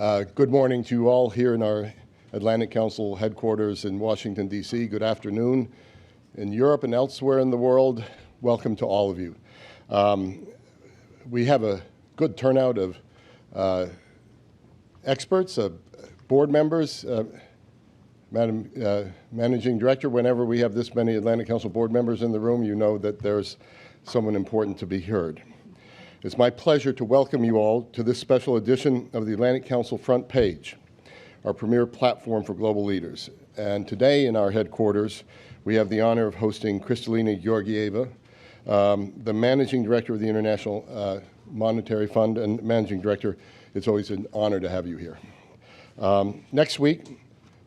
Good morning to you all here in our Atlantic Council headquarters in Washington, D.C. Good afternoon in Europe and elsewhere in the world. Welcome to all of you. We have a good turnout of experts, board members. Madam Managing Director, whenever we have this many Atlantic Council board members in the room, you know that there's someone important to be heard. It's my pleasure to welcome you all to this special edition of the Atlantic Council Front Page, our premier platform for global leaders. And today in our headquarters, we have the honor of hosting Kristalina Georgieva, the Managing Director of the International Monetary Fund and Managing Director. It's always an honor to have you here. Next week,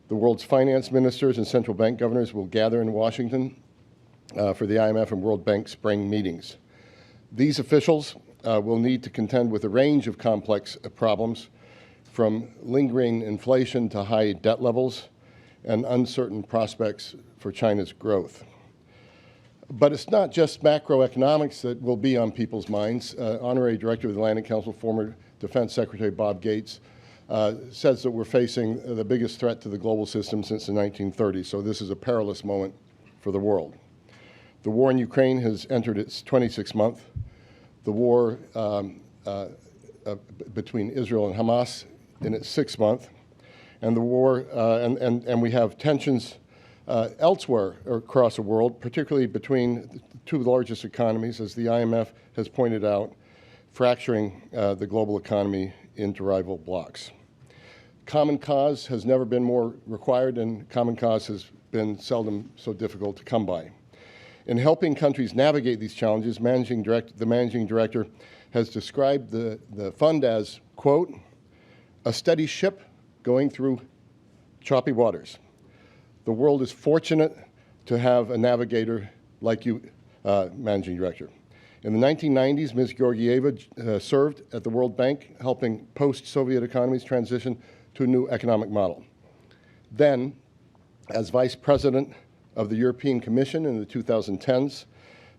the world's finance ministers and central bank governors will gather in Washington for the IMF and World Bank Spring Meetings. These officials will need to contend with a range of complex problems, from lingering inflation to high debt levels and uncertain prospects for China's growth. But it's not just macroeconomics that will be on people's minds. Honorary Director of the Atlantic Council, former Defense Secretary Bob Gates, says that we're facing the biggest threat to the global system since the 1930s, so this is a perilous moment for the world. The war in Ukraine has entered its 26th month. The war between Israel and Hamas in its 6th month, and the war, and we have tensions elsewhere across the world, particularly between the two largest economies, as the IMF has pointed out, fracturing the global economy into rival blocs. Common cause has never been more required, and common cause has been seldom so difficult to come by. In helping countries navigate these challenges, the Managing Director has described the fund as, quote, a steady ship going through choppy waters. The world is fortunate to have a navigator like you, Managing Director. In the 1990s, Ms. Georgieva served at the World Bank, helping post-Soviet economies transition to a new economic model. Then, as Vice President of the European Commission in the 2010s,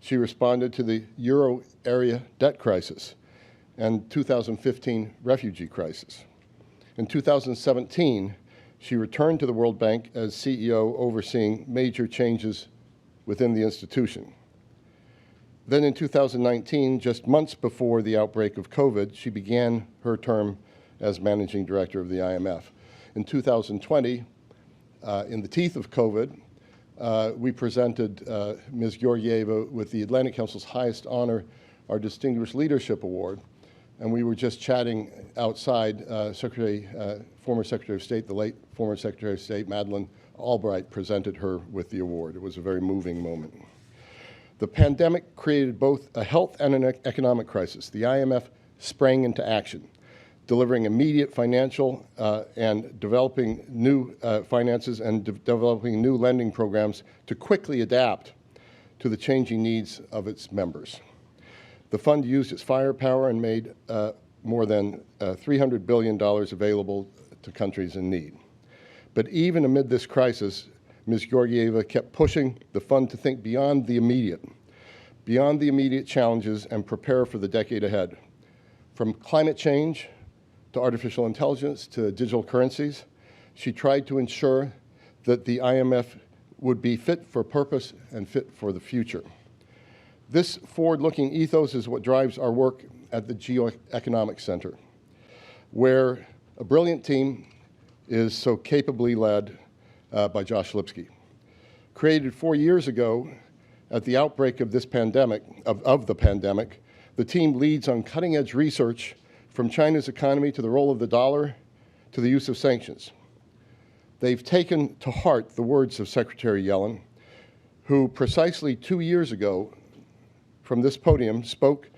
she responded to the Euro area debt crisis and 2015 refugee crisis. In 2017, she returned to the World Bank as CEO, overseeing major changes within the institution. Then in 2019, just months before the outbreak of COVID, she began her term as Managing Director of the IMF. In 2020, in the teeth of COVID, we presented Ms. Georgieva with the Atlantic Council's highest honor, our Distinguished Leadership Award. And we were just chatting outside, former Secretary of State, the late former Secretary of State, Madeleine Albright, presented her with the award. It was a very moving moment. The pandemic created both a health and an economic crisis. The IMF sprang into action, delivering immediate financial and developing new finances and developing new lending programs to quickly adapt to the changing needs of its members. The fund used its firepower and made more than $300 billion available to countries in need. But even amid this crisis, Ms. Georgieva kept pushing the fund to think beyond the immediate challenges and prepare for the decade ahead. From climate change to artificial intelligence to digital currencies, she tried to ensure that the IMF would be fit for purpose and fit for the future. This forward-looking ethos is what drives our work at the Geoeconomics Center, where a brilliant team is so capably led by Josh Lipsky. Created 4 years ago at the outbreak of this pandemic, of the pandemic, the team leads on cutting-edge research from China's economy to the role of the dollar to the use of sanctions. They've taken to heart the words of Secretary Yellen, who precisely 2 years ago from this podium spoke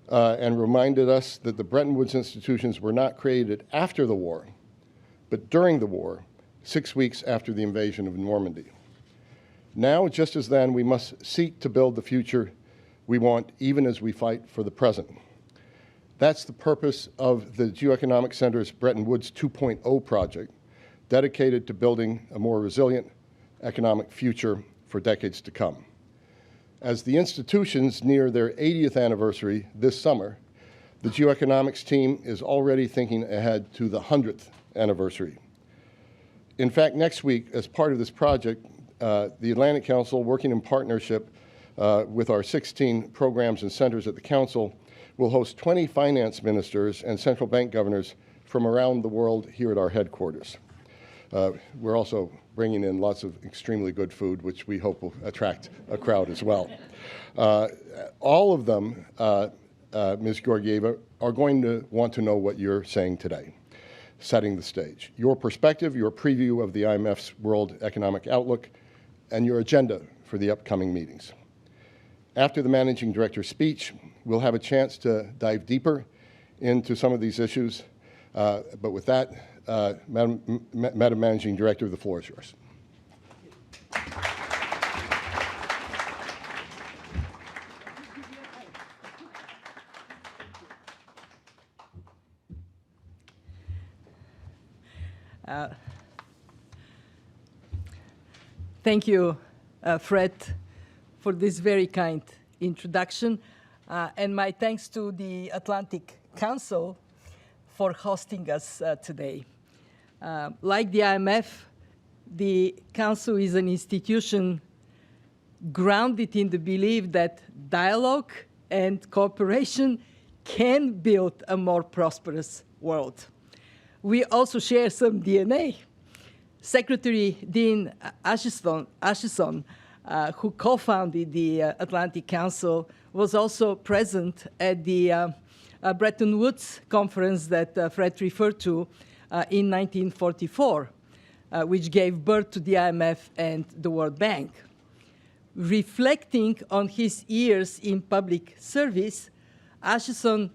and reminded us that the Bretton Woods institutions were not created after the war, but during the war, 6 weeks after the invasion of Normandy. Now, just as then, we must seek to build the future we want, even as we fight for the present. That's the purpose of the Geoeconomics Center's Bretton Woods 2.0 project, dedicated to building a more resilient economic future for decades to come. As the institutions near their 80th anniversary this summer, The Geoeconomics team is already thinking ahead to the 100th anniversary. In fact, next week, as part of this project, the Atlantic Council, working in partnership with our 16 programs and centers at the Council, will host 20 finance ministers and central bank governors from around the world here at our headquarters. We're also bringing in lots of extremely good food, which we hope will attract a crowd as well. All of them, Ms. Georgieva, are going to want to know what you're saying today, setting the stage. Your perspective, your preview of the IMF's World Economic Outlook, and your agenda for the upcoming meetings. After the Managing Director's speech, we'll have a chance to dive deeper into some of these issues. But with that, Madam Managing Director, the floor is yours. Thank you, Fred, for this very kind introduction. And my thanks to the Atlantic Council for hosting us today. Like the IMF, the Council is an institution grounded in the belief that dialogue and cooperation can build a more prosperous world. We also share some DNA. Secretary Dean Acheson, who co-founded the Atlantic Council, was also present at the Bretton Woods conference that Fred referred to in 1944, which gave birth to the IMF and the World Bank. Reflecting on his years in public service, Acheson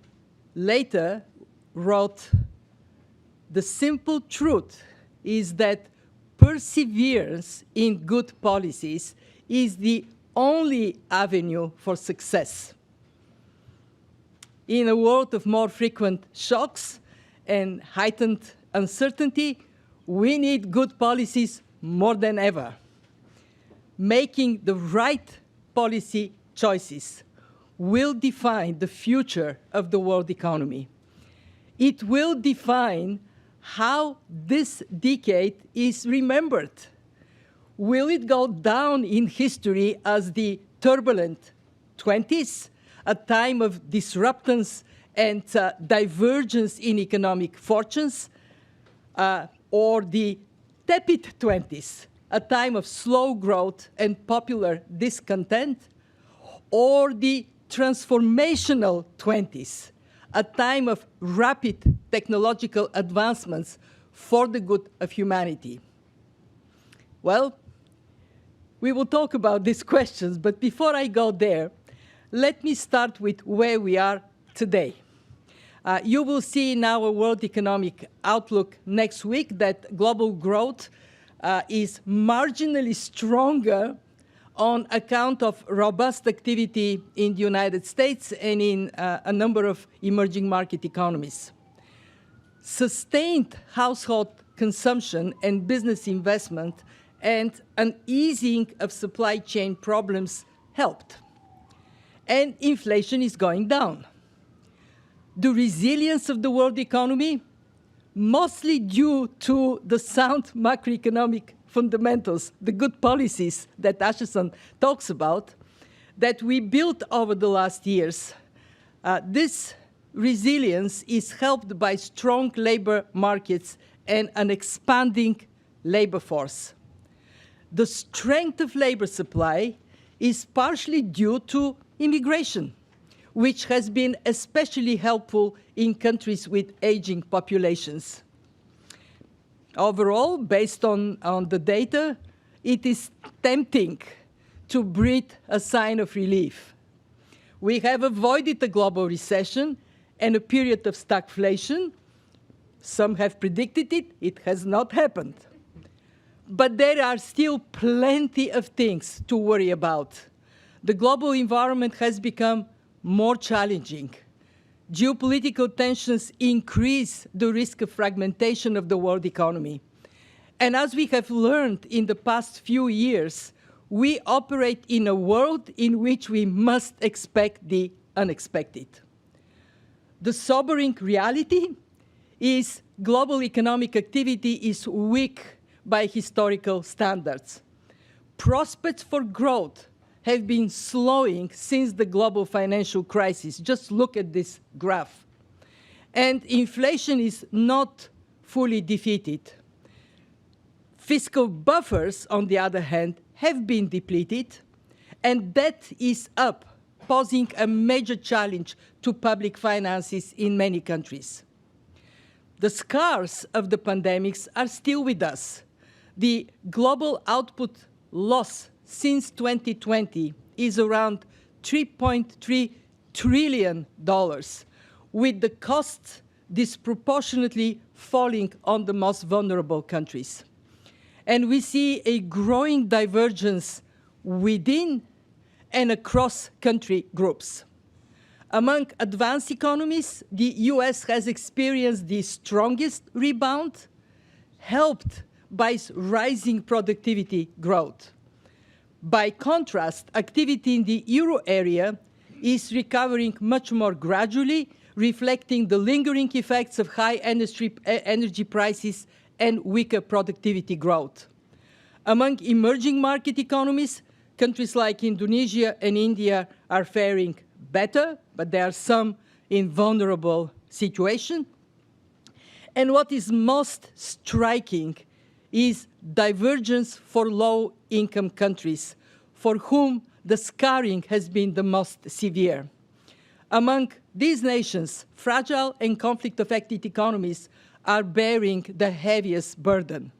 later wrote, "The simple truth is that perseverance in good policies is the only avenue for success. In a world of more frequent shocks and heightened uncertainty, we need good policies more than ever. Making the right policy choices will define the future of the world economy. It will define how this decade is remembered. Will it go down in history as the turbulent 20s, a time of disruptions and divergence in economic fortunes, or the tepid 20s, a time of slow growth and popular discontent, or the transformational 20s, a time of rapid technological advancements for the good of humanity?" Well, we will talk about these questions, but before I go there, let me start with where we are today. You will see in our World Economic Outlook next week that global growth is marginally stronger on account of robust activity in the United States and in a number of emerging market economies. Sustained household consumption and business investment and an easing of supply chain problems helped. And inflation is going down. The resilience of the world economy, mostly due to the sound macroeconomic fundamentals, the good policies that Acheson talks about, that we built over the last years. This resilience is helped by strong labor markets and an expanding labor force. The strength of labor supply is partially due to immigration, which has been especially helpful in countries with aging populations. Overall, based on the data, it is tempting to breathe a sign of relief. We have avoided a global recession and a period of stagflation. Some have predicted it. It has not happened. But there are still plenty of things to worry about. The global environment has become more challenging. Geopolitical tensions increase the risk of fragmentation of the world economy. And as we have learned in the past few years, we operate in a world in which we must expect the unexpected. The sobering reality is global economic activity is weak by historical standards. Prospects for growth have been slowing since the global financial crisis. Just look at this graph. And inflation is not fully defeated. Fiscal buffers, on the other hand, have been depleted, and debt is up, posing a major challenge to public finances in many countries. The scars of the pandemics are still with us. The global output loss since 2020 is around $3.3 trillion, with the costs disproportionately falling on the most vulnerable countries. And we see a growing divergence within and across country groups. Among advanced economies, the US has experienced the strongest rebound, helped by rising productivity growth. By contrast, activity in the euro area is recovering much more gradually, reflecting the lingering effects of high energy prices and weaker productivity growth. Among emerging market economies, countries like Indonesia and India are faring better, but there are some in vulnerable situation. And what is most striking is divergence for low-income countries, for whom the scarring has been the most severe. Among these nations, fragile and conflict-affected economies are bearing the heaviest burden.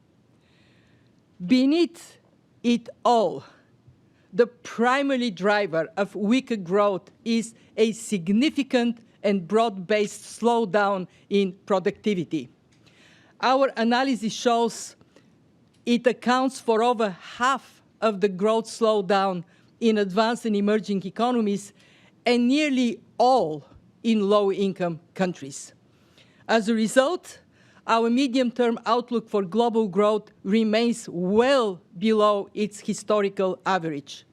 Beneath it all, the primary driver of weaker growth is a significant and broad-based slowdown in productivity. Our analysis shows it accounts for over half of the growth slowdown in advanced and emerging economies, and nearly all in low-income countries. As a result, our medium-term outlook for global growth remains well below its historical average.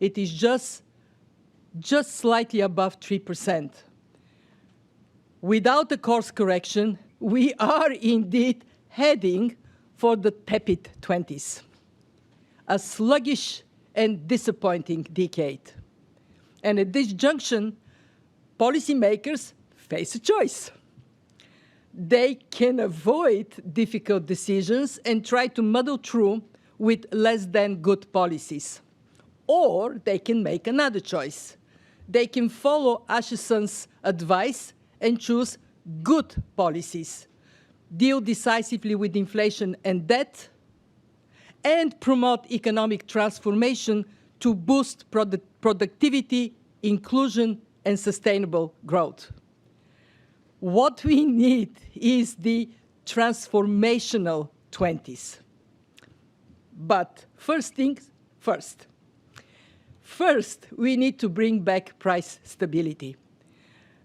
It is just slightly above 3%. Without a course correction, we are indeed heading for the tepid 20s, a sluggish and disappointing decade. And at this junction, policymakers face a choice. They can avoid difficult decisions and try to muddle through with less than good policies. Or they can make another choice. They can follow Acheson's advice and choose good policies, deal decisively with inflation and debt, and promote economic transformation to boost productivity, inclusion, and sustainable growth. What we need is the transformational 20s. But first things first. First, we need to bring back price stability.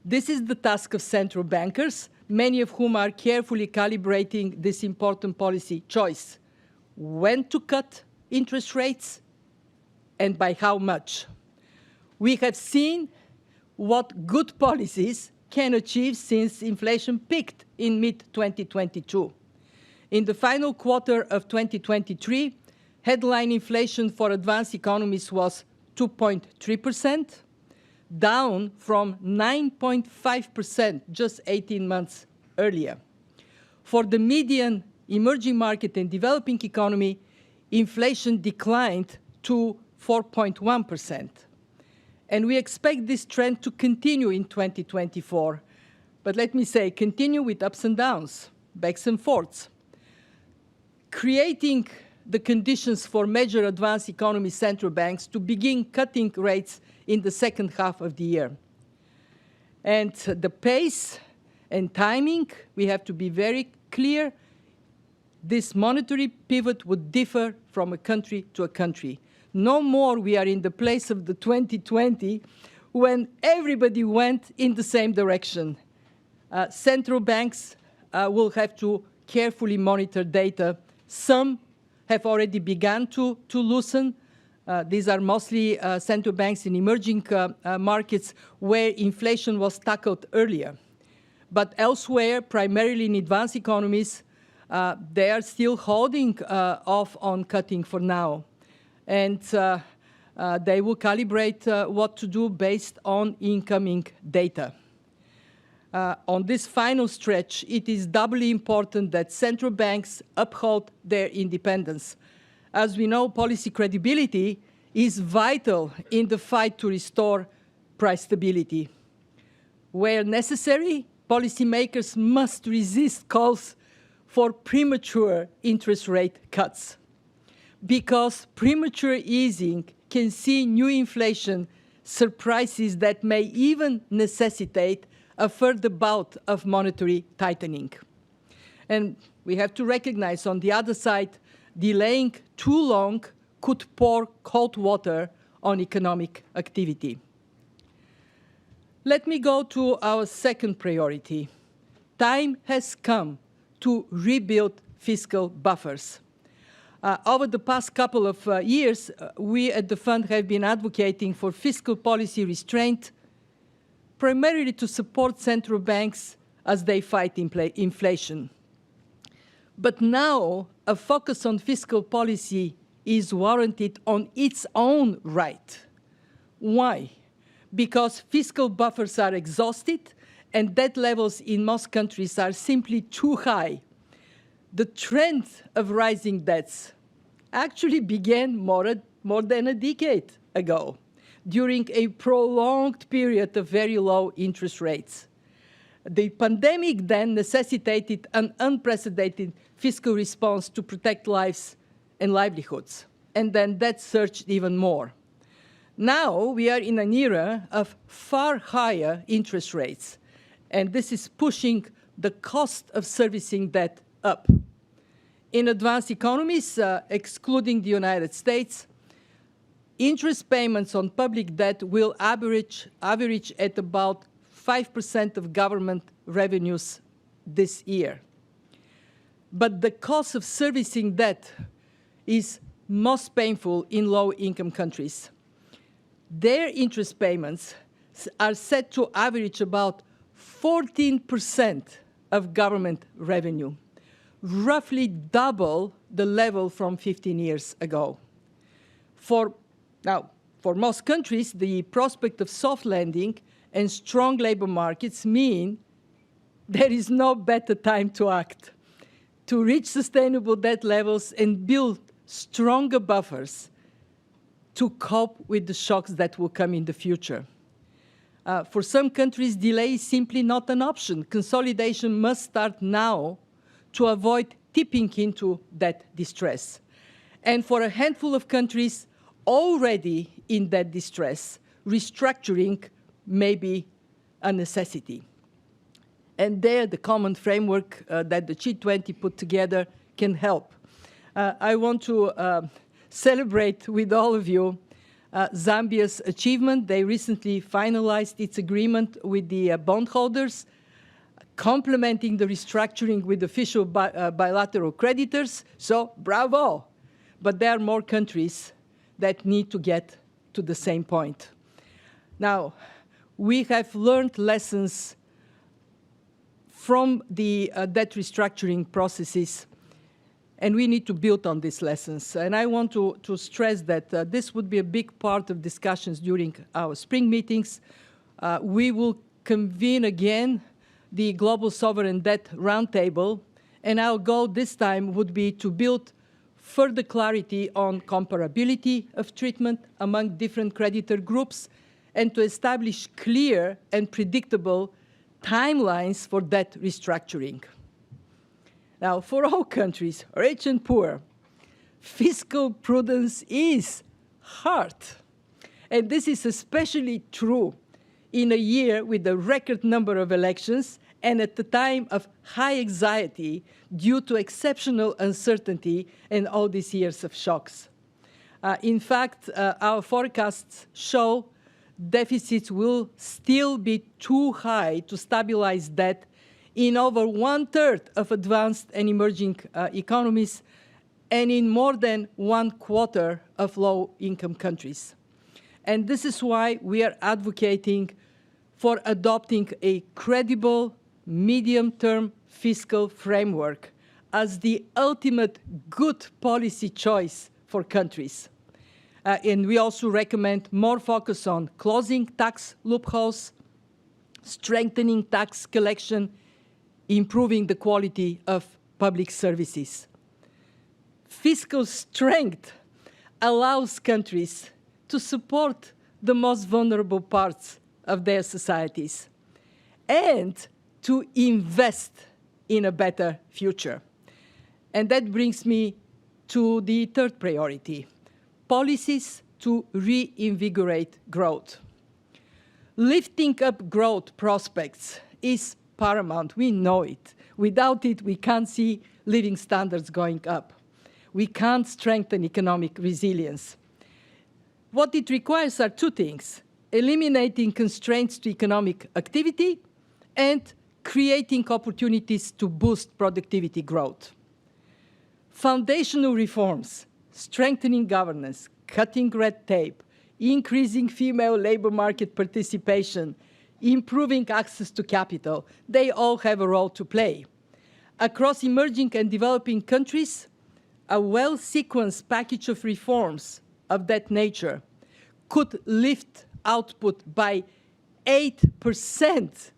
This is the task of central bankers, many of whom are carefully calibrating this important policy choice: when to cut interest rates and by how much. We have seen what good policies can achieve since inflation peaked in mid-2022. In the final quarter of 2023, headline inflation for advanced economies was 2.3%, down from 9.5% just 18 months earlier. For the median emerging market and developing economy, inflation declined to 4.1%. And we expect this trend to continue in 2024. But let me say, continue with ups and downs, backs and forths. Creating the conditions for major advanced economy central banks to begin cutting rates in the second half of the year. And the pace and timing, we have to be very clear. This monetary pivot would differ from a country to a country. No more we are in the place of the 2020 when everybody went in the same direction. Central banks will have to carefully monitor data. Some have already begun to loosen. These are mostly central banks in emerging markets where inflation was tackled earlier. But elsewhere, primarily in advanced economies, they are still holding off on cutting for now. And they will calibrate what to do based on incoming data. On this final stretch, it is doubly important that central banks uphold their independence. As we know, policy credibility is vital in the fight to restore price stability. Where necessary, policymakers must resist calls for premature interest rate cuts, because premature easing can see new inflation surprises that may even necessitate a further bout of monetary tightening. And we have to recognize, on the other side, delaying too long could pour cold water on economic activity. Let me go to our second priority. Time has come to rebuild fiscal buffers. Over the past couple of years, we at the Fund have been advocating for fiscal policy restraint, primarily to support central banks as they fight inflation. But now, a focus on fiscal policy is warranted on its own right. Why? Because fiscal buffers are exhausted and debt levels in most countries are simply too high. The trend of rising debts actually began more than a decade ago, during a prolonged period of very low interest rates. The pandemic then necessitated an unprecedented fiscal response to protect lives and livelihoods, and then that surged even more. Now we are in an era of far higher interest rates, and this is pushing the cost of servicing debt up. In advanced economies, excluding the United States, interest payments on public debt will average at about 5% of government revenues this year. But the cost of servicing debt is most painful in low-income countries. Their interest payments are set to average about 14% of government revenue, roughly double the level from 15 years ago. For most countries, the prospect of soft landing and strong labor markets mean there is no better time to act, to reach sustainable debt levels and build stronger buffers to cope with the shocks that will come in the future. For some countries, delay is simply not an option. Consolidation must start now to avoid tipping into debt distress. And for a handful of countries already in debt distress, restructuring may be a necessity. And there, the common framework that the G20 put together can help. I want to celebrate with all of you Zambia's achievement. They recently finalized its agreement with the bondholders, complementing the restructuring with official bilateral creditors. So, bravo! But there are more countries that need to get to the same point. Now, we have learned lessons from the debt restructuring processes, and we need to build on these lessons. And I want to stress that this would be a big part of discussions during our spring meetings. We will convene again the Global Sovereign Debt Roundtable, and our goal this time would be to build further clarity on comparability of treatment among different creditor groups and to establish clear and predictable timelines for debt restructuring. Now, for all countries, rich and poor, fiscal prudence is hard. And this is especially true in a year with a record number of elections and at the time of high anxiety due to exceptional uncertainty and all these years of shocks. In fact, our forecasts show deficits will still be too high to stabilize debt in over 1/3 of advanced and emerging economies and in more than 1/4 of low-income countries. And this is why we are advocating for adopting a credible medium-term fiscal framework as the ultimate good policy choice for countries. And we also recommend more focus on closing tax loopholes, strengthening tax collection, improving the quality of public services. Fiscal strength allows countries to support the most vulnerable parts of their societies and to invest in a better future. And that brings me to the third priority, policies to reinvigorate growth. Lifting up growth prospects is paramount. We know it. Without it, we can't see living standards going up. We can't strengthen economic resilience. What it requires are two things: eliminating constraints to economic activity and creating opportunities to boost productivity growth. Foundational reforms, strengthening governance, cutting red tape, increasing female labor market participation, improving access to capital, they all have a role to play. Across emerging and developing countries, a well-sequenced package of reforms of that nature could lift output by 8%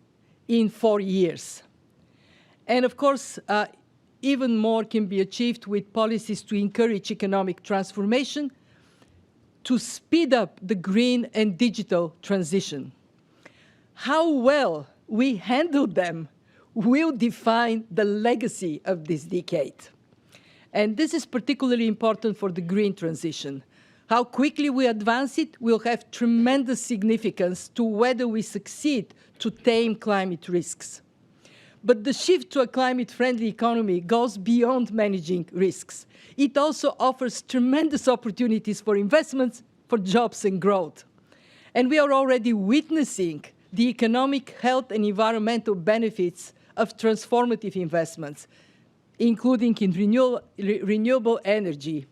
in 4 years. And of course, even more can be achieved with policies to encourage economic transformation, to speed up the green and digital transition. How well we handle them will define the legacy of this decade. And this is particularly important for the green transition. How quickly we advance it will have tremendous significance to whether we succeed to tame climate risks. But the shift to a climate-friendly economy goes beyond managing risks. It also offers tremendous opportunities for investments, for jobs and growth. And we are already witnessing the economic, health, and environmental benefits of transformative investments, including in renewable energy,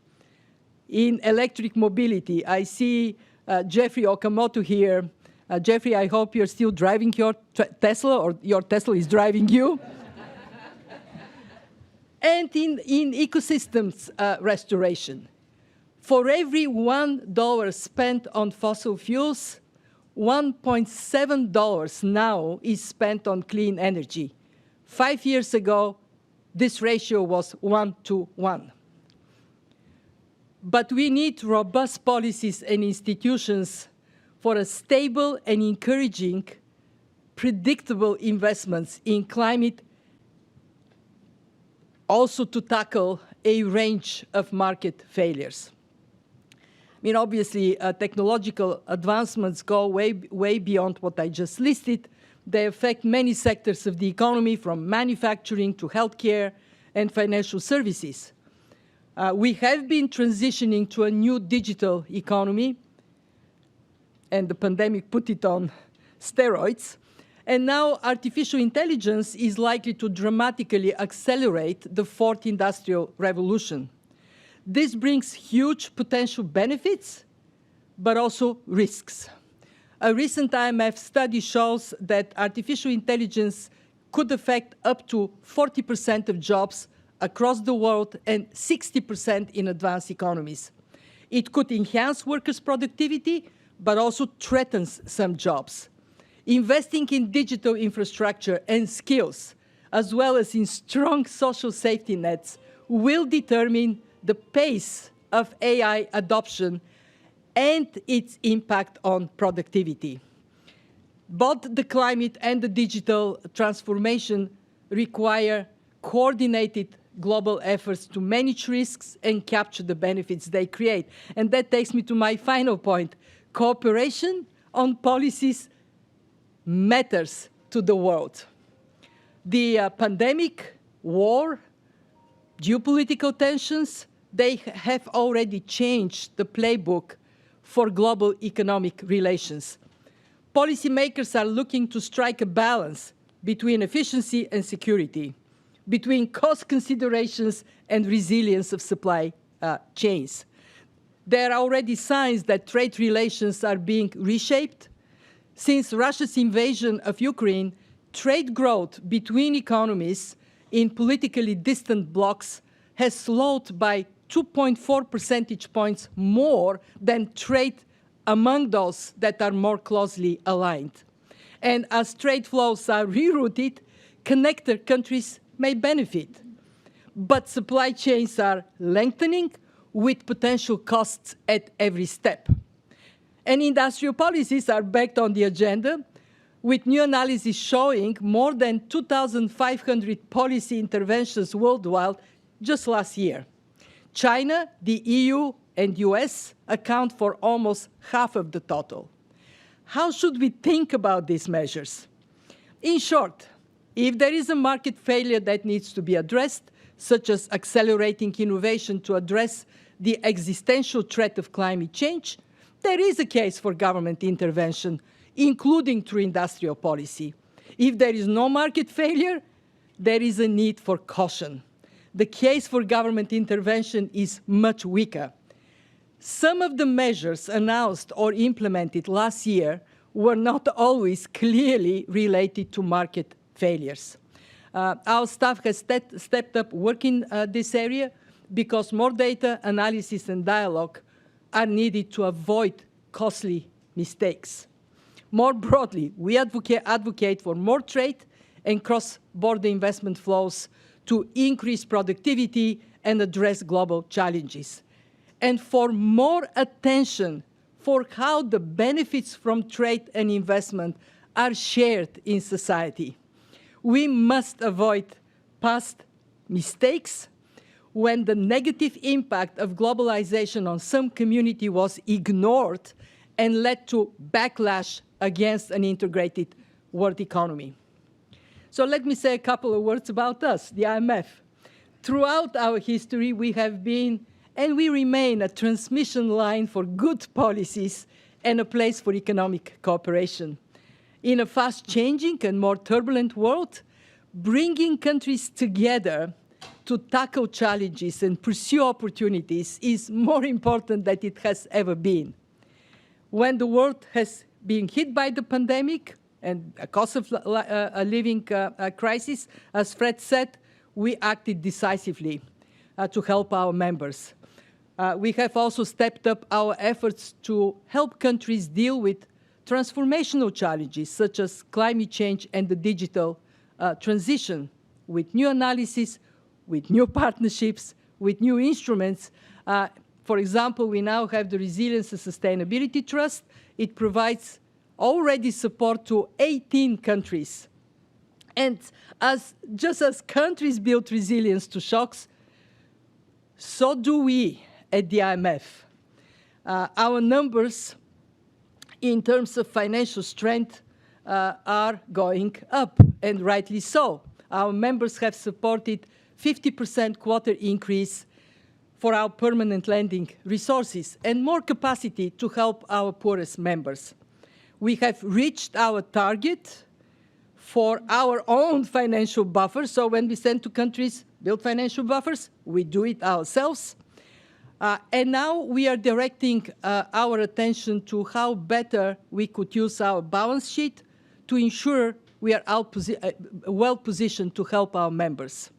in electric mobility. I see Jeffrey Okamoto here. Jeffrey, I hope you're still driving your Tesla, or your Tesla is driving you. And in ecosystems restoration. For every $1 spent on fossil fuels, $1.7 now is spent on clean energy. 5 years ago, this ratio was 1 to 1. But we need robust policies and institutions for a stable and encouraging, predictable investments in climate, also to tackle a range of market failures. I mean, obviously, technological advancements go way beyond what I just listed. They affect many sectors of the economy, from manufacturing to healthcare and financial services. We have been transitioning to a new digital economy, and the pandemic put it on steroids. And now artificial intelligence is likely to dramatically accelerate the fourth industrial revolution. This brings huge potential benefits, but also risks. A recent IMF study shows that artificial intelligence could affect up to 40% of jobs across the world and 60% in advanced economies. It could enhance workers' productivity, but also threatens some jobs. Investing in digital infrastructure and skills, as well as in strong social safety nets, will determine the pace of AI adoption and its impact on productivity. Both the climate and the digital transformation require coordinated global efforts to manage risks and capture the benefits they create. And that takes me to my final point. Cooperation on policies matters to the world. The pandemic, war, geopolitical tensions, they have already changed the playbook for global economic relations. Policymakers are looking to strike a balance between efficiency and security, between cost considerations and resilience of supply chains. There are already signs that trade relations are being reshaped. Since Russia's invasion of Ukraine, trade growth between economies in politically distant blocs has slowed by 2.4 percentage points more than trade among those that are more closely aligned. And as trade flows are rerouted, connector countries may benefit. But supply chains are lengthening with potential costs at every step. And industrial policies are back on the agenda, with new analysis showing more than 2,500 policy interventions worldwide just last year. China, the EU, and US account for almost half of the total. How should we think about these measures? In short, if there is a market failure that needs to be addressed, such as accelerating innovation to address the existential threat of climate change, there is a case for government intervention, including through industrial policy. If there is no market failure, there is a need for caution. The case for government intervention is much weaker. Some of the measures announced or implemented last year were not always clearly related to market failures. Our staff has stepped up work in this area because more data, analysis, and dialogue are needed to avoid costly mistakes. More broadly, we advocate for more trade and cross-border investment flows to increase productivity and address global challenges, and for more attention for how the benefits from trade and investment are shared in society. We must avoid past mistakes when the negative impact of globalization on some community was ignored and led to backlash against an integrated world economy. So let me say a couple of words about us, the IMF. Throughout our history, we have been and we remain a transmission line for good policies and a place for economic cooperation. In a fast-changing and more turbulent world, bringing countries together to tackle challenges and pursue opportunities is more important than it has ever been. When the world has been hit by the pandemic and a cost of living crisis, as Fred said, we acted decisively to help our members. We have also stepped up our efforts to help countries deal with transformational challenges such as climate change and the digital transition, with new analysis, with new partnerships, with new instruments. For example, we now have the Resilience and Sustainability Trust. It provides already support to 18 countries. And just as countries build resilience to shocks, so do we at the IMF. Our numbers in terms of financial strength are going up, and rightly so. Our members have supported 50% quarter increase for our permanent lending resources and more capacity to help our poorest members. We have reached our target for our own financial buffer. So when we send to countries, build financial buffers, we do it ourselves. And now we are directing our attention to how better we could use our balance sheet to ensure we are well positioned to help our members.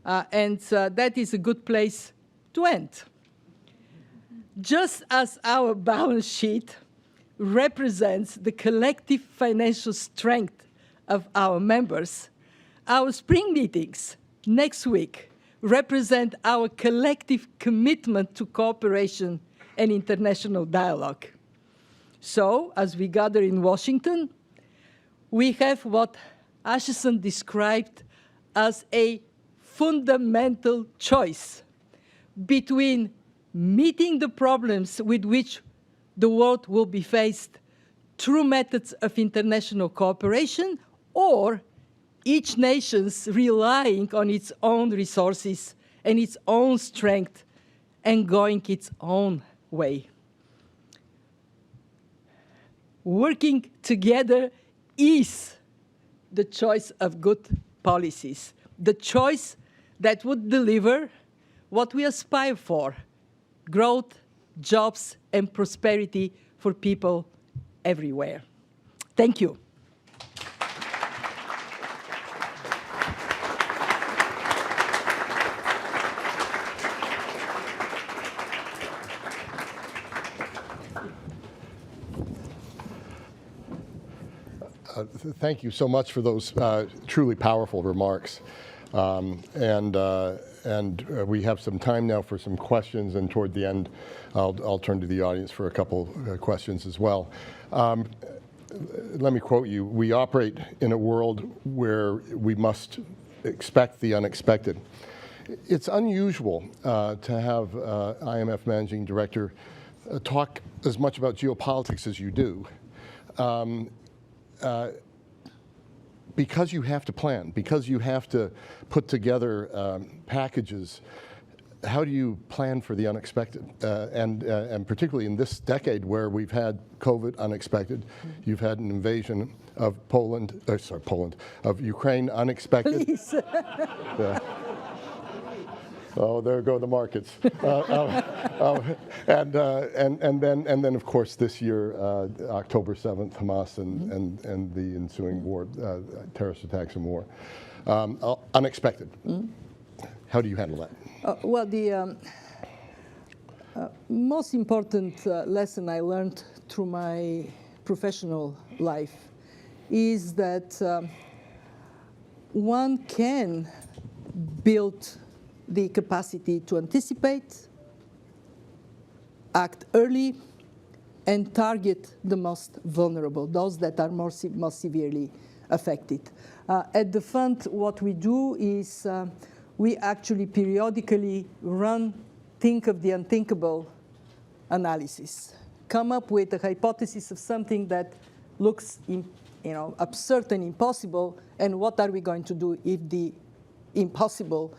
And that is a good place to end. Just as our balance sheet represents the collective financial strength of our members, our spring meetings next week represent our collective commitment to cooperation and international dialogue. So, as we gather in Washington, we have what Acheson described as a fundamental choice between meeting the problems with which the world will be faced through methods of international cooperation, or each nation's relying on its own resources and its own strength and going its own way. Working together is the choice of good policies, the choice that would deliver what we aspire for: growth, jobs, and prosperity for people everywhere. Thank you. Thank you so much for those truly powerful remarks. We have some time now for some questions, and toward the end, I'll turn to the audience for a couple questions as well. Let me quote you. We operate in a world where we must expect the unexpected. It's unusual to have IMF Managing Director talk as much about geopolitics as you do. Because you have to plan, because you have to put together packages, how do you plan for the unexpected? And particularly in this decade where we've had COVID unexpected, you've had an invasion of of Ukraine unexpected. Please. Yeah. Oh, there go the markets. And then of course this year, October 7th, Hamas and the ensuing war, terrorist attacks and war. Unexpected. How do you handle that? Well, the most important lesson I learned through my professional life is that one can build the capacity to anticipate, act early, and target the most vulnerable, those that are most severely affected. At the fund, what we do is we actually periodically think of the unthinkable analysis, come up with a hypothesis of something that looks absurd and impossible, and what are we going to do if the impossible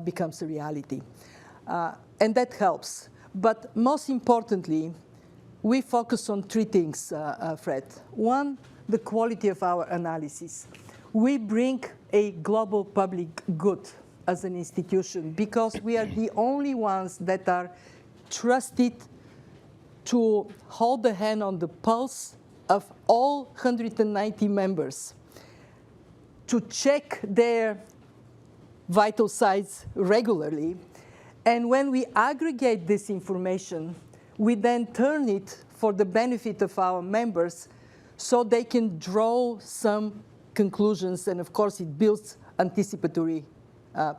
becomes a reality. And that helps. But most importantly, we focus on three things, Fred. One, the quality of our analysis. We bring a global public good as an institution because we are the only ones that are trusted to hold the hand on the pulse of all 190 members, to check their vital signs regularly. And when we aggregate this information, we then turn it for the benefit of our members so they can draw some conclusions. And of course, it builds anticipatory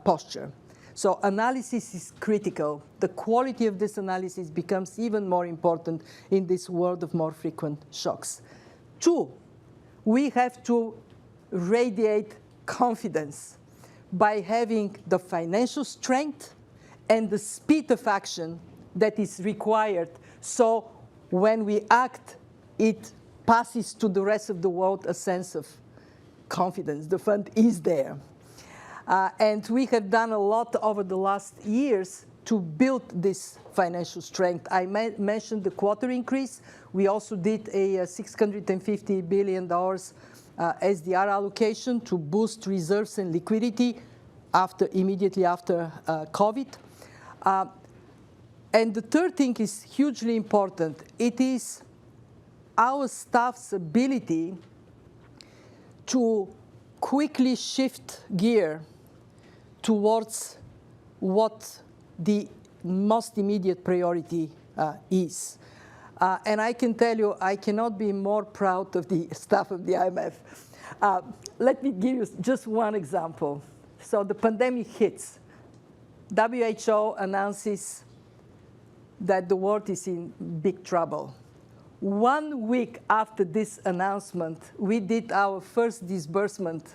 posture. So analysis is critical. The quality of this analysis becomes even more important in this world of more frequent shocks. Two, we have to radiate confidence by having the financial strength and the speed of action that is required. So when we act, it passes to the rest of the world a sense of confidence. The fund is there. And we have done a lot over the last years to build this financial strength. I mentioned the quarter increase. We also did a $650 billion SDR allocation to boost reserves and liquidity immediately after COVID. And the third thing is hugely important. It is our staff's ability to quickly shift gear towards what the most immediate priority is. And I can tell you, I cannot be more proud of the staff of the IMF. Let me give you just one example. So the pandemic hits. WHO announces that the world is in big trouble. 1 week after this announcement, we did our first disbursement.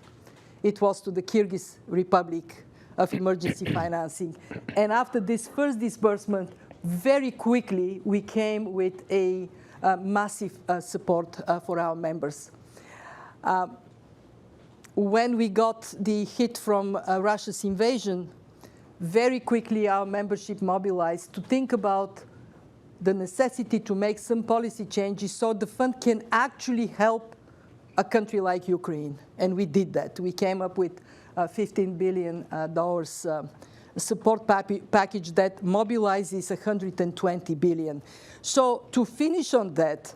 It was to the Kyrgyz Republic of emergency financing. And after this first disbursement, very quickly, we came with a massive support for our members. When we got the hit from Russia's invasion, very quickly our membership mobilized to think about the necessity to make some policy changes so the fund can actually help a country like Ukraine. And we did that. We came up with $15 billion support package that mobilizes $120 billion. So to finish on that,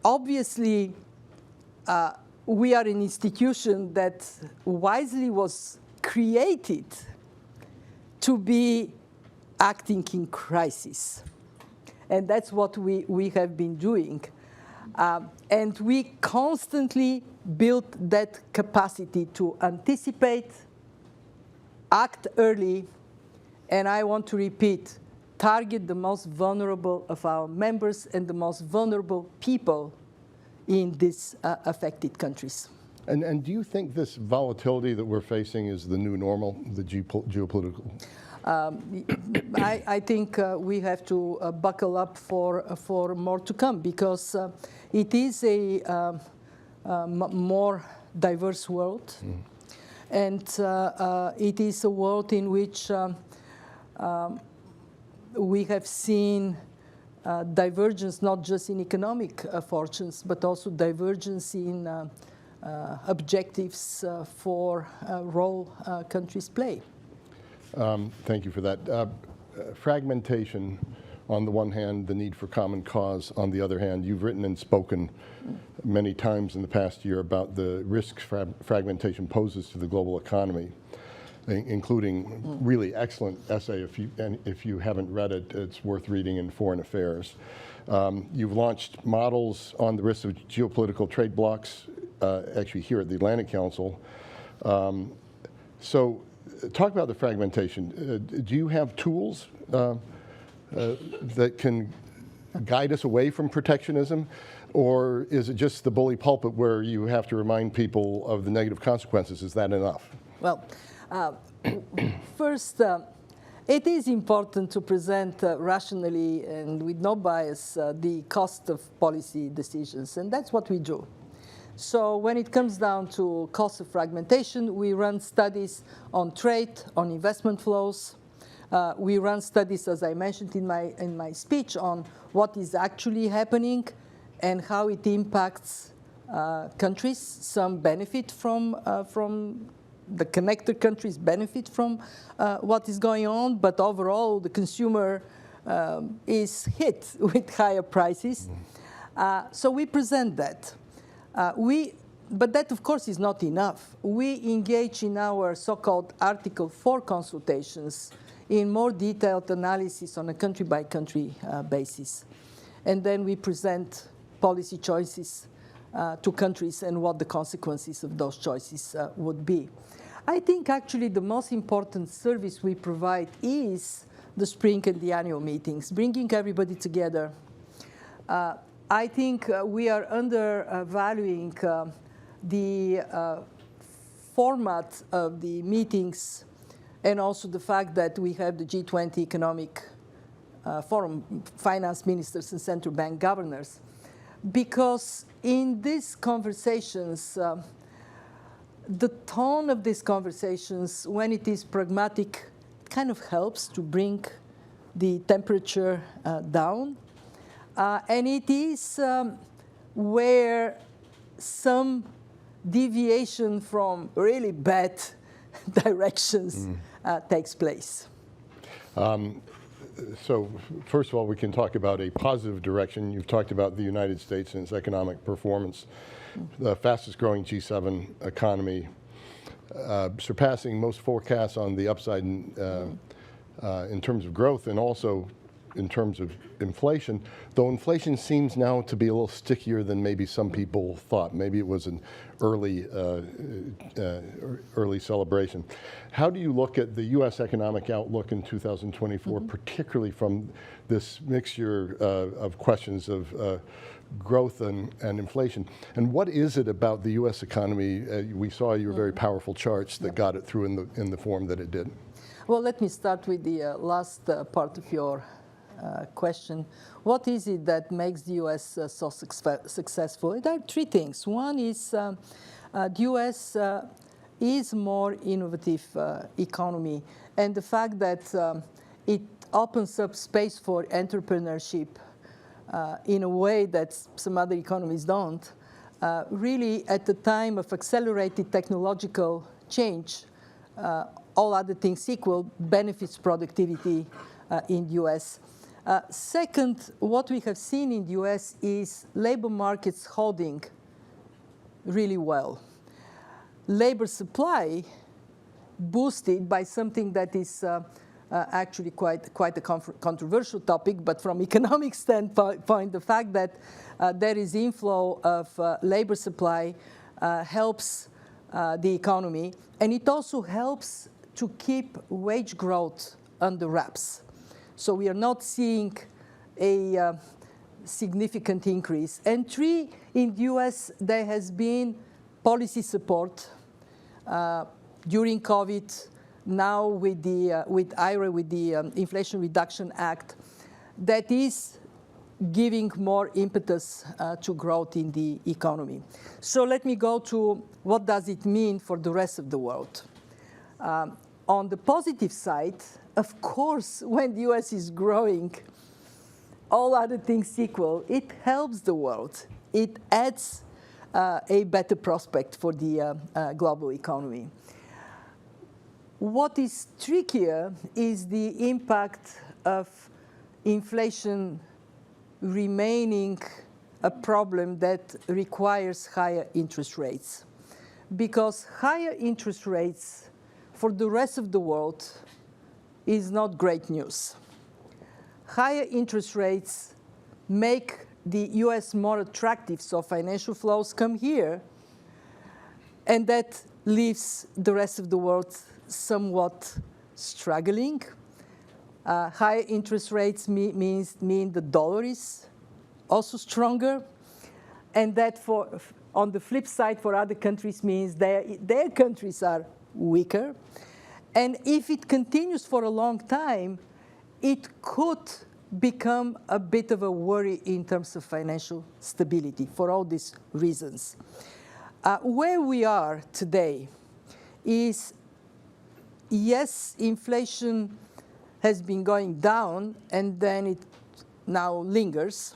obviously, we are an institution that wisely was created to be acting in crisis. And that's what we have been doing. And we constantly build that capacity to anticipate, act early, and I want to repeat, target the most vulnerable of our members and the most vulnerable people in these affected countries. And do you think this volatility that we're facing is the new normal, the geopolitical? I think we have to buckle up for more to come, because it is a more diverse world. And it is a world in which we have seen divergence not just in economic fortunes, but also divergence in objectives for role countries play. Thank you for that. Fragmentation, on the one hand, the need for common cause. On the other hand, you've written and spoken many times in the past year about the risks fragmentation poses to the global economy, including really excellent essay. If you haven't read it, it's worth reading in Foreign Affairs. You've launched models on the risks of geopolitical trade blocs, actually here at the Atlantic Council. So talk about the fragmentation. Do you have tools that can guide us away from protectionism? Or is it just the bully pulpit where you have to remind people of the negative consequences? Is that enough? Well, first, it is important to present rationally and with no bias the cost of policy decisions, and that's what we do. So when it comes down to cost of fragmentation, we run studies on trade, on investment flows. We run studies, as I mentioned in my speech, on what is actually happening and how it impacts countries. Some benefit from the connected countries benefit from what is going on, but overall the consumer is hit with higher prices. So we present that. But that, of course, is not enough. We engage in our so-called Article 4 consultations in more detailed analysis on a country-by-country basis. And then we present policy choices to countries and what the consequences of those choices would be. I think actually the most important service we provide is the spring and the annual meetings, bringing everybody together. I think we are undervaluing the format of the meetings, and also the fact that we have the G20 Economic Forum, finance ministers and central bank governors. Because in these conversations, the tone of these conversations, when it is pragmatic, kind of helps to bring the temperature down. And it is where some deviation from really bad directions takes place. So first of all, we can talk about a positive direction. You've talked about the United States and its economic performance, the fastest growing G7 economy, surpassing most forecasts on the upside in terms of growth and also in terms of inflation, though inflation seems now to be a little stickier than maybe some people thought. Maybe it was an early celebration. How do you look at the U.S. economic outlook in 2024, particularly from this mixture of questions of growth and inflation? And what is it about the U.S. economy? We saw your very powerful charts that got it through in the form that it did. Well, let me start with the last part of your question. What is it that makes the U.S. so successful? There are three things. One is the U.S. is more innovative economy, and the fact that it opens up space for entrepreneurship in a way that some other economies don't, really at the time of accelerated technological change, all other things equal, benefits productivity in the U.S. Second, what we have seen in the U.S. is labor markets holding really well. Labor supply boosted by something that is actually quite a controversial topic, but from economic standpoint, the fact that there is inflow of labor supply helps the economy, and it also helps to keep wage growth under wraps. So we are not seeing a significant increase. And three, in the US, there has been policy support during COVID, now with IRA, with the Inflation Reduction Act, that is giving more impetus to growth in the economy. So let me go to what does it mean for the rest of the world. On the positive side, of course, when the US is growing, all other things equal, it helps the world. It adds a better prospect for the global economy. What is trickier is the impact of inflation remaining a problem that requires higher interest rates. Because higher interest rates for the rest of the world is not great news. Higher interest rates make the US more attractive, so financial flows come here, and that leaves the rest of the world somewhat struggling. Higher interest rates mean the dollar is also stronger, and that on the flip side for other countries means their countries are weaker. And if it continues for a long time, it could become a bit of a worry in terms of financial stability for all these reasons. Where we are today is, yes, inflation has been going down, and then it now lingers,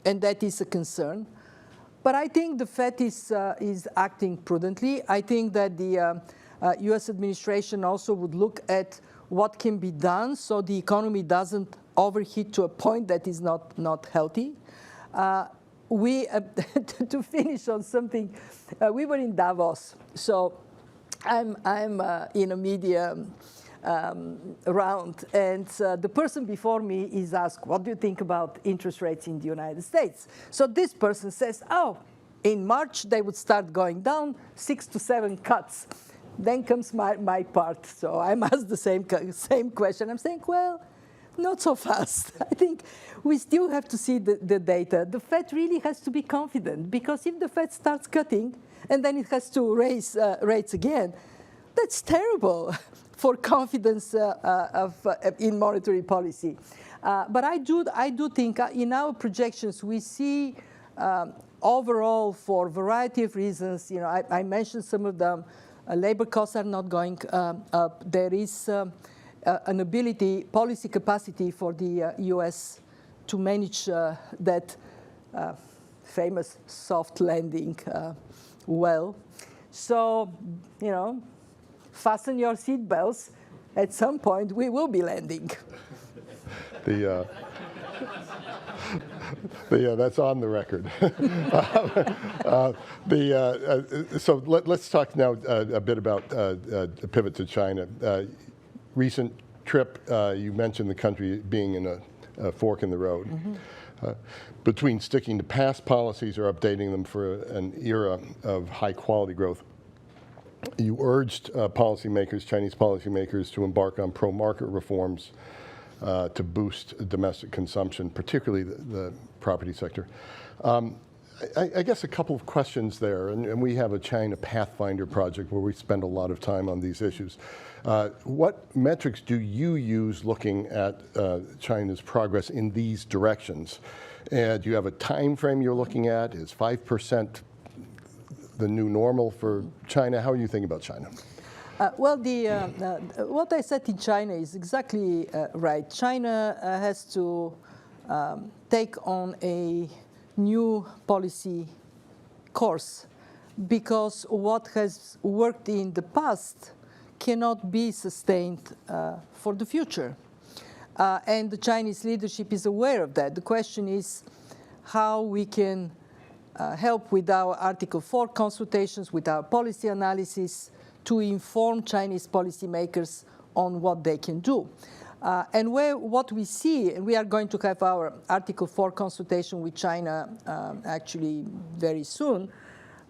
and that is a concern. But I think the Fed is acting prudently. I think that the US administration also would look at what can be done so the economy doesn't overheat to a point that is not healthy. To finish on something, we were in Davos, so I'm in a media round, and the person before me is asked, what do you think about interest rates in the United States? So this person says, oh, in March they would start going down, 6 to 7 cuts. Then comes my part, so I'm asked the same question. I'm saying, well, not so fast. I think we still have to see the data. The Fed really has to be confident, because if the Fed starts cutting and then it has to raise rates again, that's terrible for confidence in monetary policy. But I do think in our projections we see overall, for a variety of reasons, I mentioned some of them, labor costs are not going up. There is an ability, policy capacity for the US to manage that famous soft landing well. So, fasten your seatbelts. At some point, we will be landing. That's on the record. So let's talk now a bit about a pivot to China. Recent trip, you mentioned the country being in a fork in the road. Mm-hmm. Between sticking to past policies or updating them for an era of high quality growth. You urged Chinese policymakers, to embark on pro-market reforms to boost domestic consumption, particularly the property sector. I guess a couple of questions there, and we have a China Pathfinder project where we spend a lot of time on these issues. What metrics do you use looking at China's progress in these directions? And do you have a time frame you're looking at? Is 5% the new normal for China? How are you thinking about China? Well, what I said in China is exactly right. China has to take on a new policy course, because what has worked in the past cannot be sustained for the future. And the Chinese leadership is aware of that. The question is how we can help with our Article 4 consultations, with our policy analysis, to inform Chinese policymakers on what they can do. What we see, and we are going to have our Article 4 consultation with China actually very soon,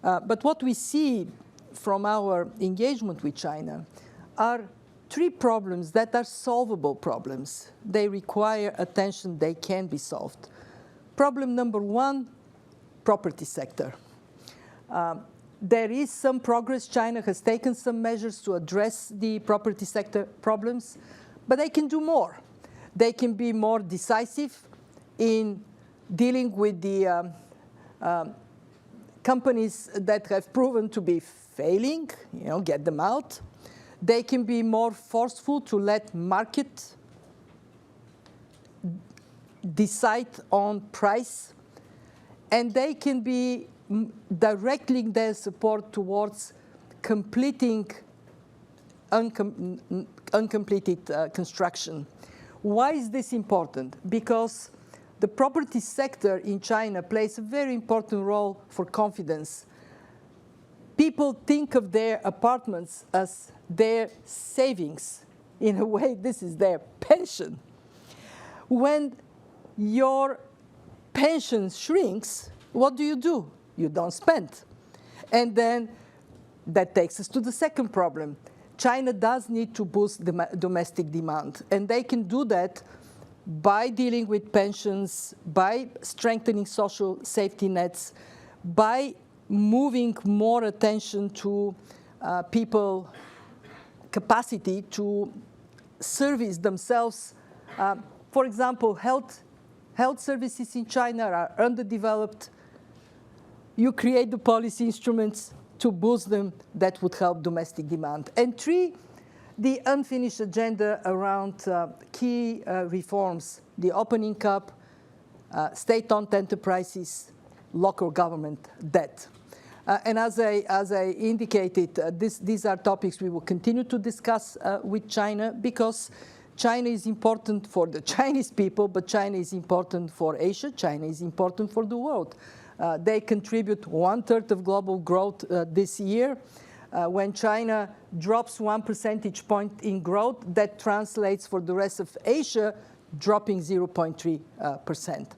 but what we see from our engagement with China are three problems that are solvable problems. They require attention, they can be solved. Problem number one, property sector. There is some progress. China has taken some measures to address the property sector problems, but they can do more. They can be more decisive in dealing with the companies that have proven to be failing, get them out. They can be more forceful to let market decide on price, and they can be directing their support towards completing uncompleted construction. Why is this important? Because the property sector in China plays a very important role for confidence. People think of their apartments as their savings. In a way, this is their pension. When your pension shrinks, what do? You don't spend. And then that takes us to the second problem. China does need to boost the domestic demand, and they can do that by dealing with pensions, by strengthening social safety nets, by moving more attention to people capacity to service themselves. For example, health services in China are underdeveloped. You create the policy instruments to boost them that would help domestic demand. And three, the unfinished agenda around key reforms, the opening up, state-owned enterprises, local government debt. And as I indicated, these are topics we will continue to discuss with China, because China is important for the Chinese people, but China is important for Asia, China is important for the world. They contribute 1/3 of global growth this year. When China drops 1 percentage point in growth, that translates for the rest of Asia dropping 0.3%.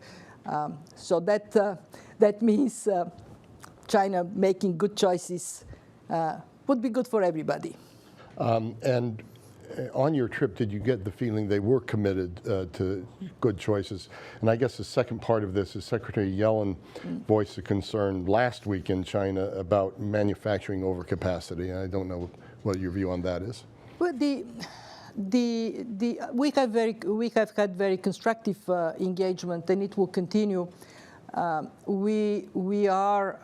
So that means China making good choices would be good for everybody. And on your trip, did you get the feeling they were committed to good choices? And I guess the second part of this is Secretary Yellen voiced a concern last week in China about manufacturing overcapacity. And I don't know what your view on that is. Well, we have had very constructive engagement, and it will continue. We are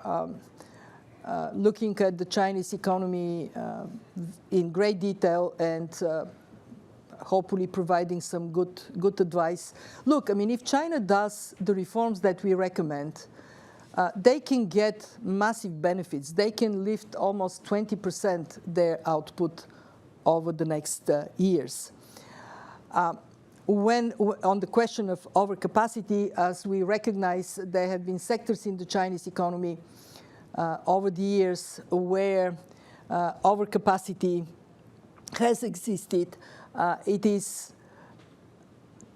looking at the Chinese economy in great detail and hopefully providing some good advice. Look, I mean, if China does the reforms that we recommend, they can get massive benefits. They can lift almost 20% their output over the next years. On the question of overcapacity, as we recognize, there have been sectors in the Chinese economy over the years where overcapacity has existed. It is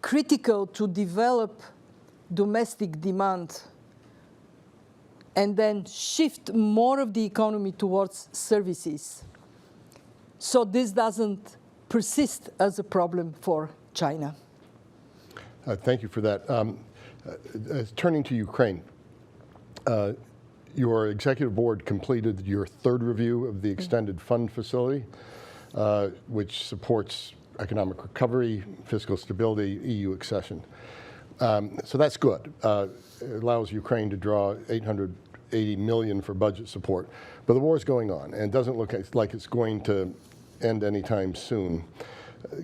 critical to develop domestic demand and then shift more of the economy towards services, so this doesn't persist as a problem for China. Thank you for that. Turning to Ukraine, your executive board completed your third review of the extended fund facility, which supports economic recovery, fiscal stability, EU accession. So that's good. It allows Ukraine to draw $880 million for budget support. But the war is going on, and it doesn't look like it's going to end anytime soon.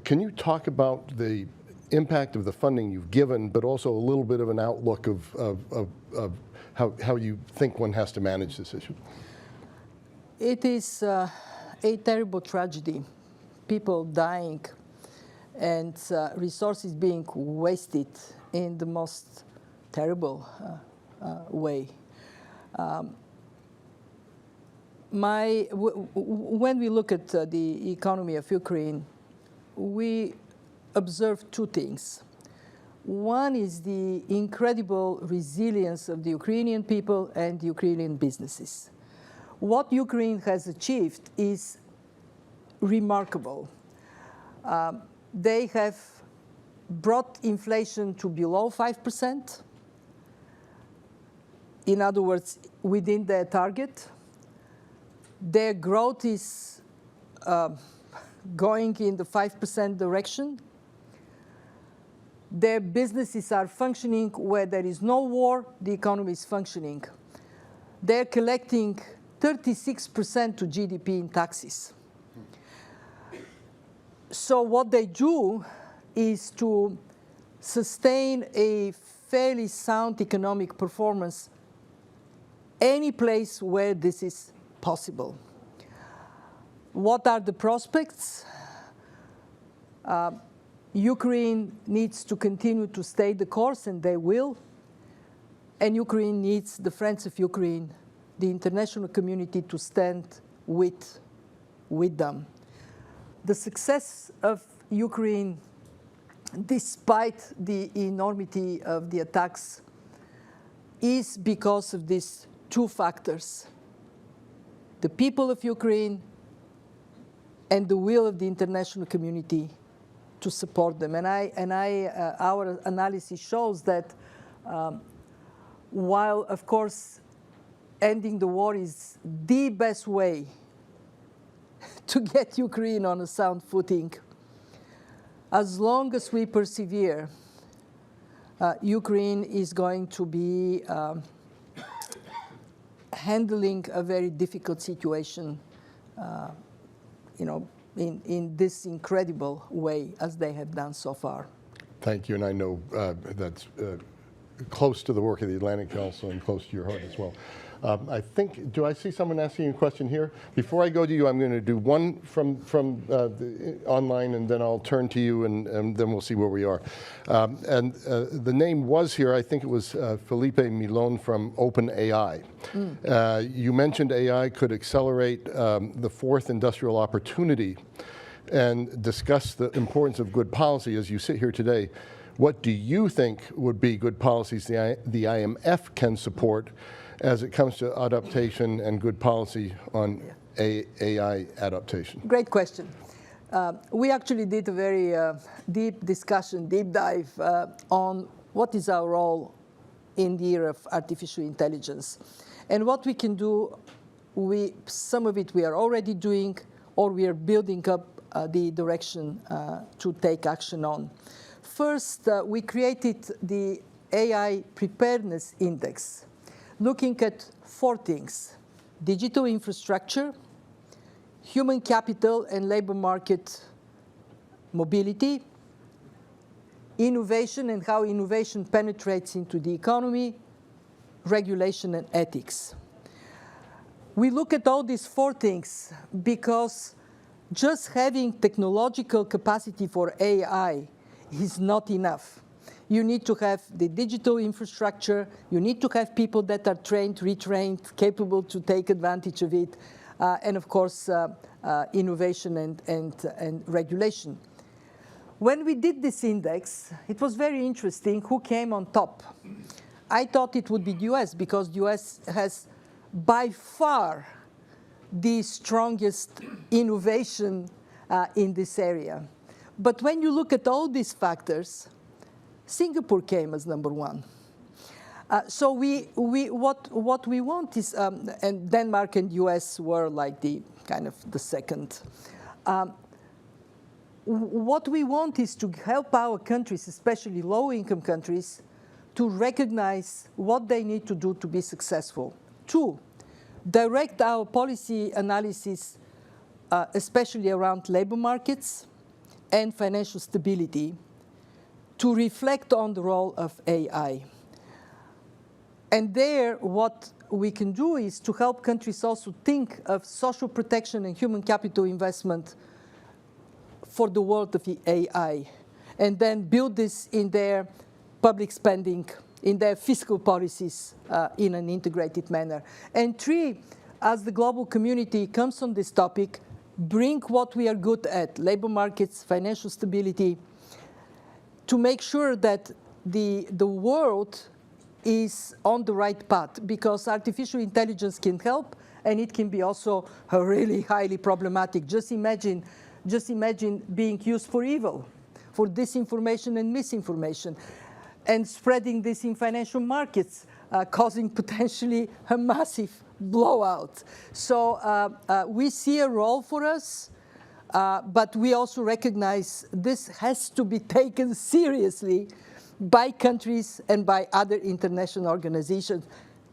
Can you talk about the impact of the funding you've given, but also a little bit of an outlook of how you think one has to manage this issue? It is a terrible tragedy. People dying and resources being wasted in the most terrible way. When we look at the economy of Ukraine, we observe two things. One is the incredible resilience of the Ukrainian people and the Ukrainian businesses. What Ukraine has achieved is remarkable. They have brought inflation to below 5%. In other words, within their target. Their growth is going in the 5% direction. Their businesses are functioning where there is no war, the economy is functioning. They're collecting 36% to GDP in taxes. So what they do is to sustain a fairly sound economic performance any place where this is possible. What are the prospects? Ukraine needs to continue to stay the course, and they will. And Ukraine needs the friends of Ukraine, the international community, to stand with them. The success of Ukraine, despite the enormity of the attacks, is because of these two factors: the people of Ukraine and the will of the international community to support them. And our analysis shows that while, of course, ending the war is the best way to get Ukraine on a sound footing, as long as we persevere, Ukraine is going to be handling a very difficult situation, in this incredible way, as they have done so far. Thank you, and I know that's close to the work of the Atlantic Council and close to your heart as well. I think, do I see someone asking a question here? Before I go to you, I'm going to do one from the online, and then I'll turn to you, and then we'll see where we are. The name was here, I think it was Felipe Milon from OpenAI. You mentioned AI could accelerate the fourth industrial opportunity and discuss the importance of good policy as you sit here today. What do you think would be good policies the IMF can support as it comes to adaptation and good policy on AI adaptation? Great question. We actually did a very deep discussion, deep dive on what is our role in the era of artificial intelligence. And what we can do, some of it we are already doing, or we are building up the direction to take action on. First, we created the AI Preparedness Index, looking at four things: digital infrastructure, human capital and labor market mobility, innovation and how innovation penetrates into the economy, regulation and ethics. We look at all these four things because just having technological capacity for AI is not enough. You need to have the digital infrastructure. You need to have people that are trained, retrained, capable to take advantage of it. And of course, innovation and regulation. When we did this index, it was very interesting who came on top. I thought it would be the US, because the US has by far the strongest innovation in this area. But when you look at all these factors, Singapore came as number one. So what we want is, and Denmark and US were like the kind of the second. What we want is to help our countries, especially low-income countries, to recognize what they need to do to be successful. Two, direct our policy analysis, especially around labor markets and financial stability, to reflect on the role of AI. And there, what we can do is to help countries also think of social protection and human capital investment for the world of AI, and then build this in their public spending, in their fiscal policies in an integrated manner. And three, as the global community comes on this topic, bring what we are good at, labor markets, financial stability, to make sure that the world is on the right path, because artificial intelligence can help, and it can be also really highly problematic. Just imagine being used for evil, for disinformation and misinformation, and spreading this in financial markets, causing potentially a massive blowout. So we see a role for us, but we also recognize this has to be taken seriously by countries and by other international organizations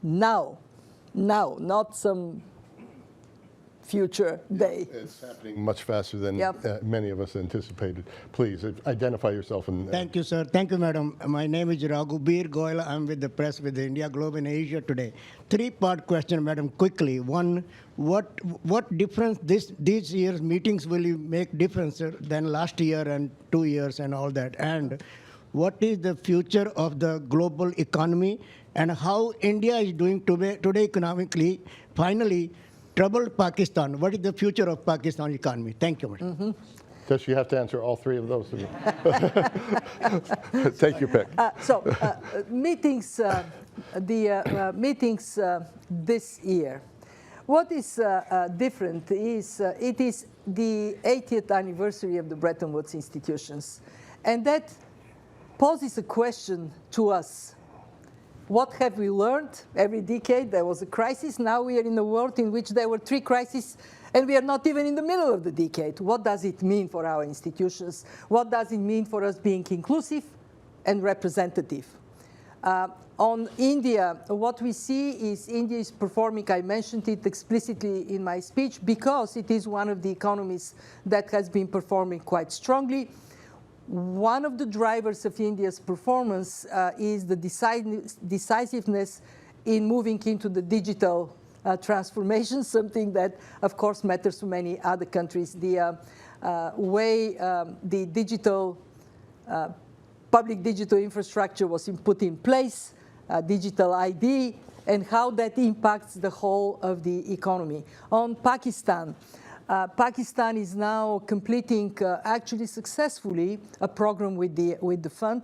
now, not some future day. It's happening much faster than Yep. many of us anticipated. Please identify yourself. And Thank you, sir. Thank you, madam. My name is Raghubir Goyal. I'm with the press with the India, Globe, and Asia today. Three-part question, madam, quickly. One, what difference these year's meetings will make difference, sir, than last year and 2 years and all that? And what is the future of the global economy and how India is doing today economically? Finally, troubled Pakistan. What is the future of Pakistan economy? Thank you, madam. Mm-hmm. does she have to answer all three of those? Take your pick. Meetings, meetings this year. What is different is it is the 80th anniversary of the Bretton Woods institutions. And that poses a question to us. What have we learned? Every decade there was a crisis. Now we are in a world in which there were 3 crises, and we are not even in the middle of the decade. What does it mean for our institutions? What does it mean for us being inclusive and representative? On India, what we see is India is performing, I mentioned it explicitly in my speech, because it is one of the economies that has been performing quite strongly. One of the drivers of India's performance is the decisiveness in moving into the digital transformation, something that, of course, matters to many other countries. The way the digital, public digital infrastructure was put in place, digital ID, and how that impacts the whole of the economy. On Pakistan, Pakistan is now completing, actually successfully, a program with the fund.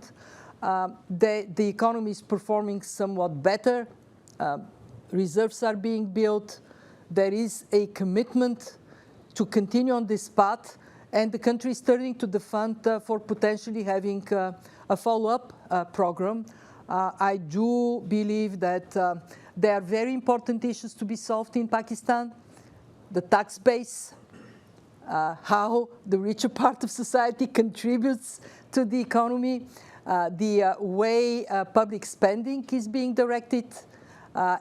The economy is performing somewhat better. Reserves are being built. There is a commitment to continue on this path, and the country is turning to the fund for potentially having a follow-up program. I do believe that there are very important issues to be solved in Pakistan. The tax base, how the richer part of society contributes to the economy, the way public spending is being directed,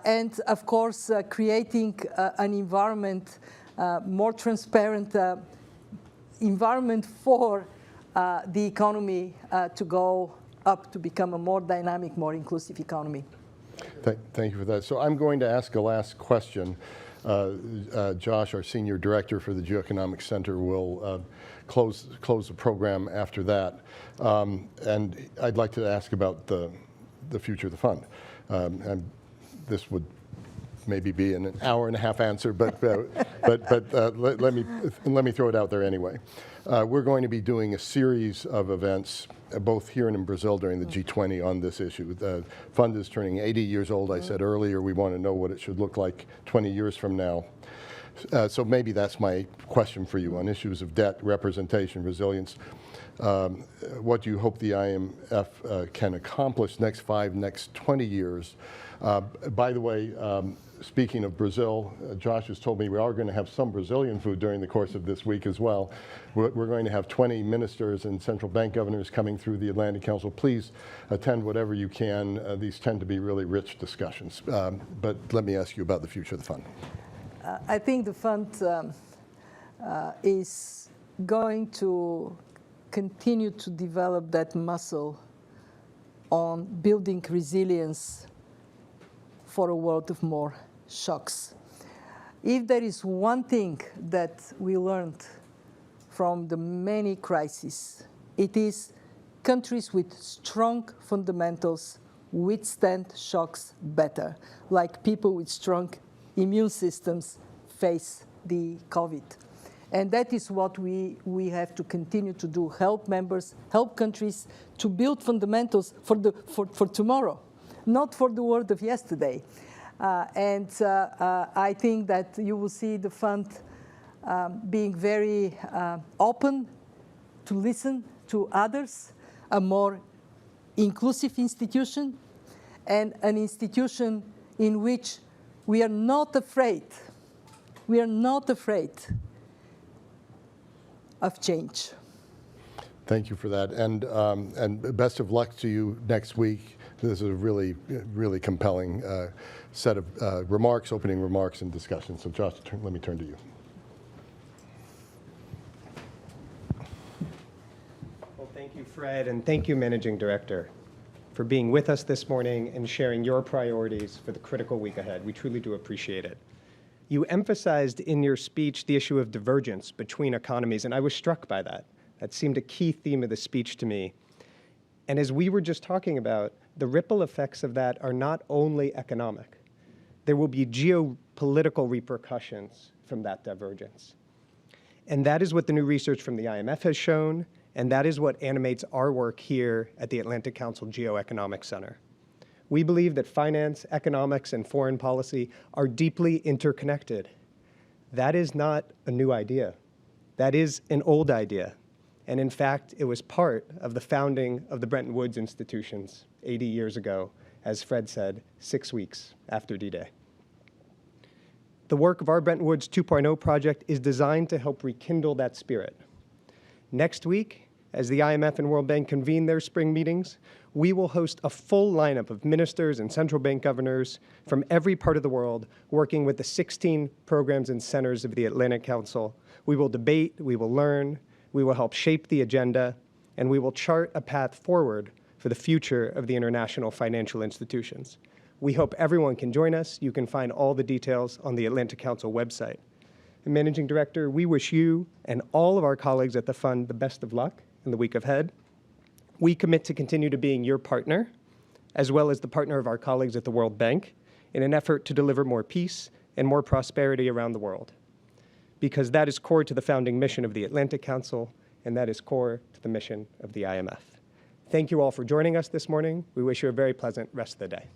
and of course creating an environment, more transparent environment for the economy to go up, to become a more dynamic, more inclusive economy. Thank you for that. So I'm going to ask a last question. Josh, our Senior Director for the Geoeconomics Center, will close the program after that. And I'd like to ask about the future of the fund. And this would maybe be an hour-and-a-half answer, but let me throw it out there anyway. We're going to be doing a series of events, both here and in Brazil during the G20 on this issue. The fund is turning 80 years old. I said earlier we want to know what it should look like 20 years from now. So maybe that's my question for you on issues of debt, representation, resilience. What do you hope the IMF can accomplish next 5, next 20 years? By the way, speaking of Brazil, Josh has told me we are going to have some Brazilian food during the course of this week as well. We're going to have 20 ministers and central bank governors coming through the Atlantic Council. Please attend whatever you can. These tend to be really rich discussions. But let me ask you about the future of the fund. I think the fund is going to continue to develop that muscle on building resilience for a world of more shocks. If there is one thing that we learned from the many crises, it is countries with strong fundamentals withstand shocks better, like people with strong immune systems face the COVID. And that is what we have to continue to do, help members, help countries to build fundamentals for tomorrow, not for the world of yesterday. I think that you will see the fund being very open to listen to others, a more inclusive institution, and an institution in which we are not afraid. We are not afraid of change. Thank you for that, and best of luck to you next week. This is a really, really compelling set of remarks, opening remarks, and discussion. So, Josh, let me turn to you. Well, thank you, Fred, and thank you, Managing Director, for being with us this morning and sharing your priorities for the critical week ahead. We truly do appreciate it. You emphasized in your speech the issue of divergence between economies, and I was struck by that. That seemed a key theme of the speech to me. And as we were just talking about, the ripple effects of that are not only economic. There will be geopolitical repercussions from that divergence. And that is what the new research from the IMF has shown, and that is what animates our work here at the Atlantic Council Geoeconomics Center. We believe that finance, economics, and foreign policy are deeply interconnected. That is not a new idea. That is an old idea. And in fact, it was part of the founding of the Bretton Woods institutions 80 years ago, as Fred said, 6 weeks after D-Day. The work of our Bretton Woods 2.0 project is designed to help rekindle that spirit. Next week, as the IMF and World Bank convene their spring meetings, we will host a full lineup of ministers and central bank governors from every part of the world working with the 16 programs and centers of the Atlantic Council. We will debate, we will learn, we will help shape the agenda, and we will chart a path forward for the future of the international financial institutions. We hope everyone can join us. You can find all the details on the Atlantic Council website. And Managing Director, we wish you and all of our colleagues at the fund the best of luck in the week ahead. We commit to continue to being your partner, as well as the partner of our colleagues at the World Bank, in an effort to deliver more peace and more prosperity around the world. Because that is core to the founding mission of the Atlantic Council, and that is core to the mission of the IMF. Thank you all for joining us this morning. We wish you a very pleasant rest of the day.